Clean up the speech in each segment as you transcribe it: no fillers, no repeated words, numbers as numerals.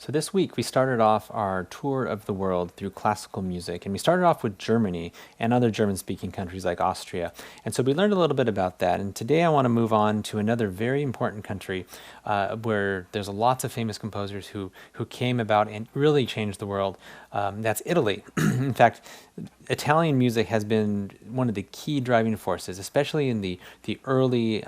So this week we started off our tour of the world through classical music, and we started off with Germany and other German-speaking countries like Austria. And so we learned a little bit about that. And today I want to move on to another very important country where there's lots of famous composers who came about and really changed the world. That's Italy. In fact, Italian music has been one of the key driving forces, especially in the early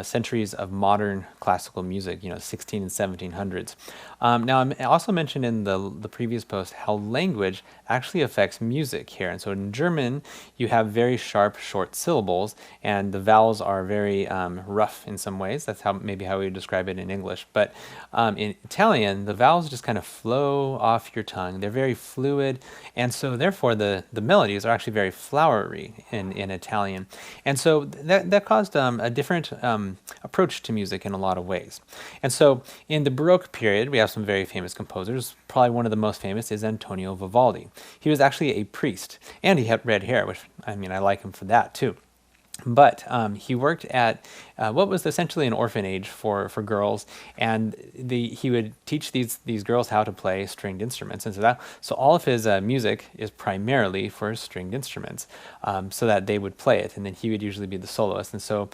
centuries of modern classical music, 16 and 1700s. Now, I also mentioned in the previous post how language actually affects music here. And so in German, you have very sharp, short syllables, and the vowels are very rough in some ways. That's maybe how we would describe it in English. But in Italian, the vowels just kind of flow off your tongue. They're very fluid, and so therefore the melodies are actually very flowery in Italian. And so that caused a different approach to music in a lot of ways. And so in the Baroque period, we have some very famous composers. Probably one of the most famous is Antonio Vivaldi. He was actually a priest, and he had red hair, which, I like him for that too. But he worked at what was essentially an orphanage for girls, and he would teach these girls how to play stringed instruments, and so all of his music is primarily for stringed instruments, so that they would play it, and then he would usually be the soloist. And so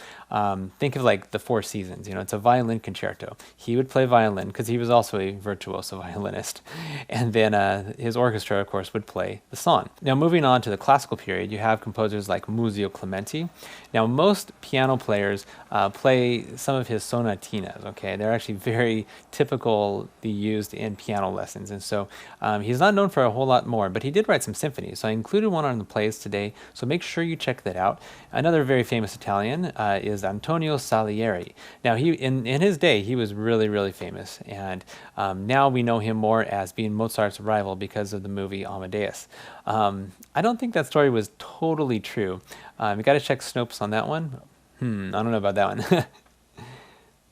think of like the Four Seasons. It's a violin concerto. He would play violin because he was also a virtuoso violinist, and then his orchestra, of course, would play the song. Now, moving on to the classical period, you have composers like Muzio Clementi. Now, most piano players play some of his sonatinas, okay? They're actually very typically used in piano lessons, and so he's not known for a whole lot more, but he did write some symphonies, so I included one on the plays today, so make sure you check that out. Another very famous Italian is Antonio Salieri. Now, in his day, he was really, really famous, and now we know him more as being Mozart's rival because of the movie Amadeus. I don't think that story was totally true. You got to check Snopes on that one. I don't know about that one.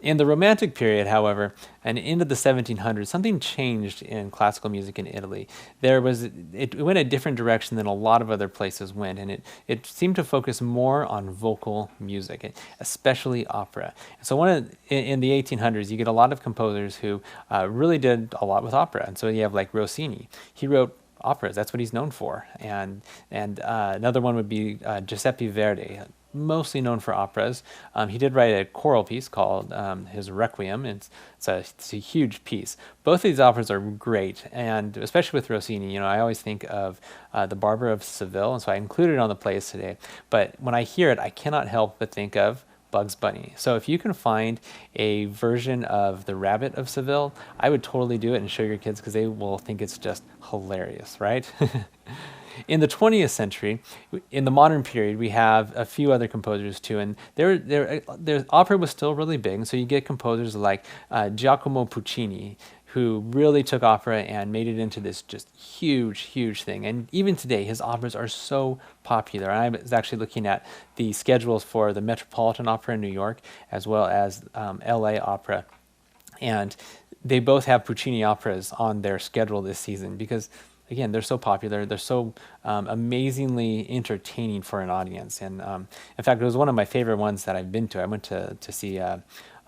In the Romantic period, however, and into the 1700s, something changed in classical music in Italy. It went a different direction than a lot of other places went, and it seemed to focus more on vocal music, especially opera. So in the 1800s, you get a lot of composers who really did a lot with opera. And so you have like Rossini. He wrote operas. That's what he's known for. And another one would be Giuseppe Verdi, mostly known for operas. He did write a choral piece called his Requiem. It's a huge piece. Both of these operas are great, and especially with Rossini, I always think of The Barber of Seville, and so I included it on the plays today. But when I hear it, I cannot help but think of Bugs Bunny. So if you can find a version of The Rabbit of Seville, I would totally do it and show your kids because they will think it's just hilarious, right? In the 20th century, in the modern period, we have a few other composers too, and their opera was still really big. So you get composers like Giacomo Puccini, who really took opera and made it into this just huge, huge thing. And even today, his operas are so popular. I was actually looking at the schedules for the Metropolitan Opera in New York, as well as LA Opera. And they both have Puccini operas on their schedule this season because, again, they're so popular. They're so amazingly entertaining for an audience. And in fact, it was one of my favorite ones that I've been to. I went to see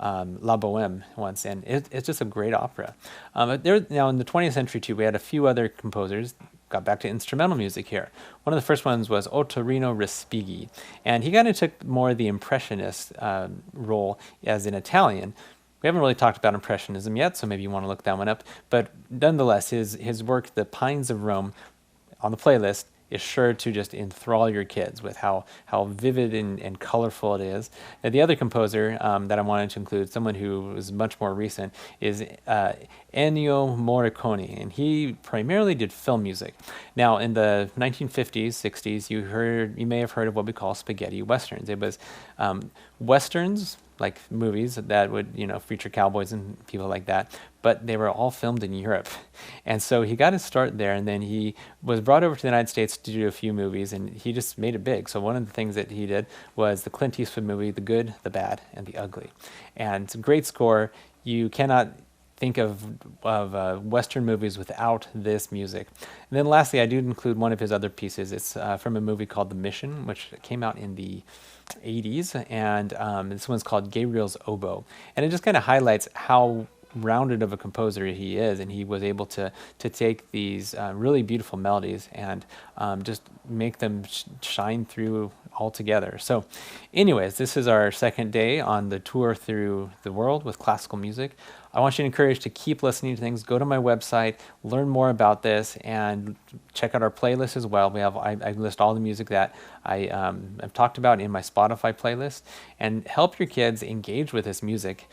La Boheme once, and it's just a great opera. Now, in the 20th century, too, we had a few other composers. Got back to instrumental music here. One of the first ones was Ottorino Respighi, and he kind of took more of the impressionist role as in Italian. We haven't really talked about Impressionism yet, so maybe you want to look that one up. But nonetheless, his work, The Pines of Rome, on the playlist, is sure to just enthrall your kids with how vivid and colorful it is. And the other composer that I wanted to include, someone who is much more recent, is Ennio Morricone, and he primarily did film music. Now, in the 1950s, 60s, you may have heard of what we call spaghetti westerns. It was westerns, like movies that would feature cowboys and people like that, but they were all filmed in Europe. And so he got his start there, and then he was brought over to the United States to do a few movies, and he just made it big. So one of the things that he did was the Clint Eastwood movie, The Good, the Bad, and the Ugly. And it's a great score. You cannot think of Western movies without this music. And then lastly, I do include one of his other pieces. It's from a movie called The Mission, which came out in the 80s, and this one's called Gabriel's Oboe. And it just kind of highlights how rounded of a composer he is, and he was able to take these really beautiful melodies and just make them shine through all together. So anyways, this is our second day on the tour through the world with classical music. I want you to encourage to keep listening to things. Go to my website, learn more about this, and check out our playlist as well. I list all the music that I've talked about in my Spotify playlist, and help your kids engage with this music.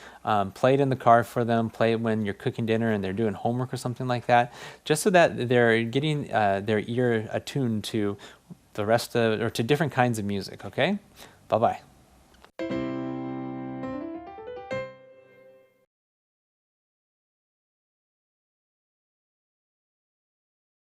Play it in the car for them. Play it when you're cooking dinner and they're doing homework or something like that, just so that they're getting their ear attuned to the rest of, or to different kinds of music. Okay, bye bye.